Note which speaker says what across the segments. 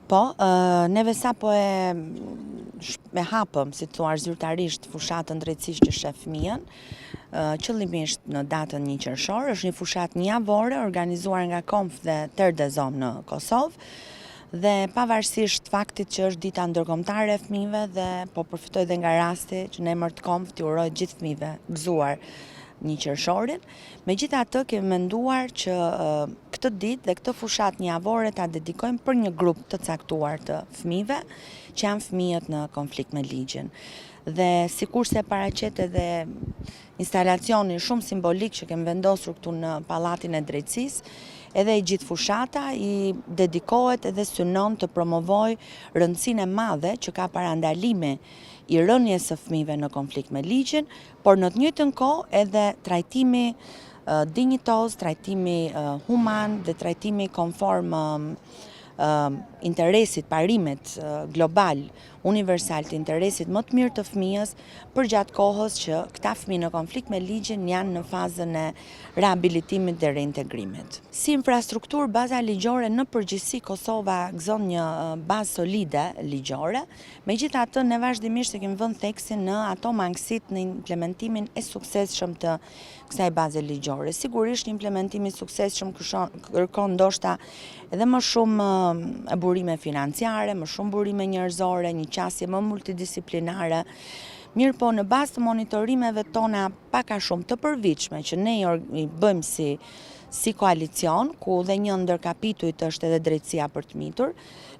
Speaker 1: Po, neve sa po e hapëm, si të thuar zyrtarisht, fushatën drejtësisht që sheh fëmijën, qëllimisht në datën 1 qershor, është një fushatë javore organizuar nga KOMF dhe TERDEZOM në Kosovë, dhe pavarësisht faktit që është dita ndërkombëtare e fëmijëve dhe po përfitoj dhe nga rasti që në emër të KOMF t'i uroj gjithë fëmijëve gëzuar 1 qershorin, megjithatë kemi menduar që këtë ditë dhe këtë fushatë javore ta dedikojmë për një grup të caktuar të fëmijëve, që janë fëmijët në konflikt me ligjin. Dhe sikurse paraqet edhe instalacioni shumë simbolik që kemi vendosur këtu në Pallatin e Drejtësisë, edhe i gjithë fushata i dedikohet edhe synon të promovoj rëndësinë e madhe që ka parandalimi i rënies së fëmijëve në konflikt me ligjin, por në të njëjtën kohë edhe trajtimi dinjitoz, trajtimi human dhe trajtimi konform interesit, parimit global, universal të interesit më të mirë të fëmijës për gjatë kohës që këta fëmijë në konflikt me ligjin janë në fazën e rehabilitimit dhe reintegrimit. Si infrastrukturë, baza ligjore në përgjithësi Kosova gëzon një bazë solide ligjore, megjithatë ne vazhdimisht kemi vënë theksin në ato mangësitë në implementimin e suksesshëm të kësaj baze ligjore. Sigurisht një implementim i suksesshëm kërkon ndoshta edhe më shumë burime financiare, më shumë burime njerëzore, një qasje më multidisciplinare. Mirë po, në bazë të monitorimeve tona pak a shumë të përvitshme që ne i bëjmë si koalicion, ku dhe një ndër kapitujt është edhe drejtësia për të mitur,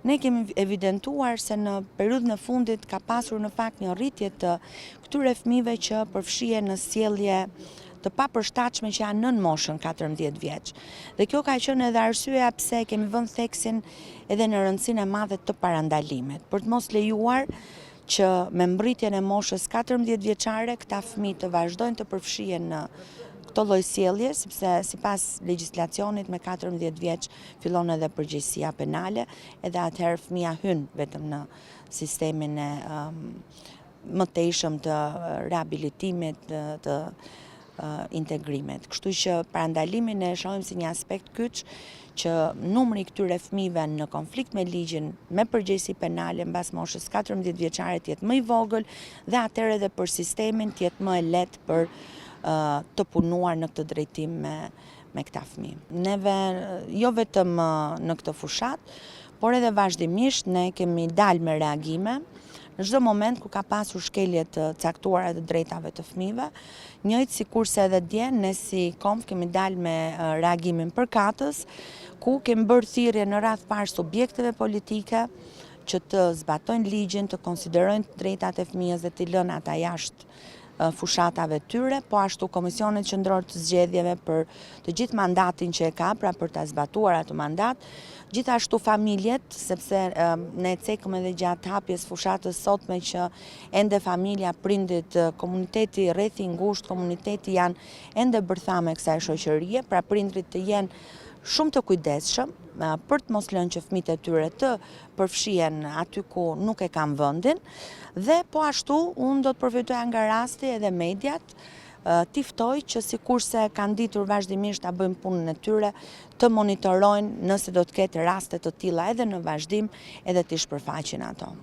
Speaker 1: ne kemi evidentuar se në periudhën e fundit ka pasur në fakt një rritje të këtyre fëmijëve që përfshihen në sjellje të papërshtatshme që janë nën moshën 14 vjeç. Dhe kjo ka qenë edhe arsyeja pse kemi vënë theksin edhe në rëndësinë e madhe të parandalimit, për të mos lejuar që me mbritjen e moshës 14 vjeçare këta fëmijë të vazhdojnë të përfshihen në këto lloj sjellje, sepse sipas legjislacionit me 14 vjeç fillon edhe përgjegjësia penale, edhe atëherë fëmia hyn vetëm në sistemin e mëtejshëm të rehabilitimit të integrimit. Kështu që parandalimin e shohim si një aspekt kyç që numri i këtyre fëmijëve në konflikt me ligjin me përgjegjësi penale mbas moshës 14 vjeçare të jetë më i vogël dhe atëherë edhe për sistemin të jetë më e lehtë për të punuar në këtë drejtim me këta fëmijë. Neve jo vetëm në këtë fushat, por edhe vazhdimisht ne kemi dalë me reagime në çdo moment ku ka pasur shkelje të caktuara të drejtave të fëmijëve, njëjtë sikurse edhe dje ne si KOMF kemi dalë me reagimin përkatës, ku kemi bërë thirrje në radh parë subjekteve politike që të zbatojnë ligjin, të konsiderojnë drejtat e fëmijës dhe të lënë ata jashtë fushatave tyre, po ashtu Komisionit Qendror të Zgjedhjeve për të gjithë mandatin që e ka, pra për ta zbatuar atë mandat, gjithashtu familjet, sepse ne cekëm edhe gjatë hapjes fushatës sotme që ende familja, prindit, komuniteti rreth i ngushtë, komuniteti janë ende bërthame kësaj shoqërie, pra prindrit të jenë shumë të kujdesshëm për të mos lënë që fëmijët e tyre të përfshihen aty ku nuk e kanë vendin, dhe po ashtu unë do të përfitoja nga rasti edhe mediat t'i ftoj që sikurse kanë ditur vazhdimisht ta bëjnë punën e tyre, të monitorojnë nëse do të ketë raste të tilla edhe në vazhdim edhe t'i shpërfaqin ato.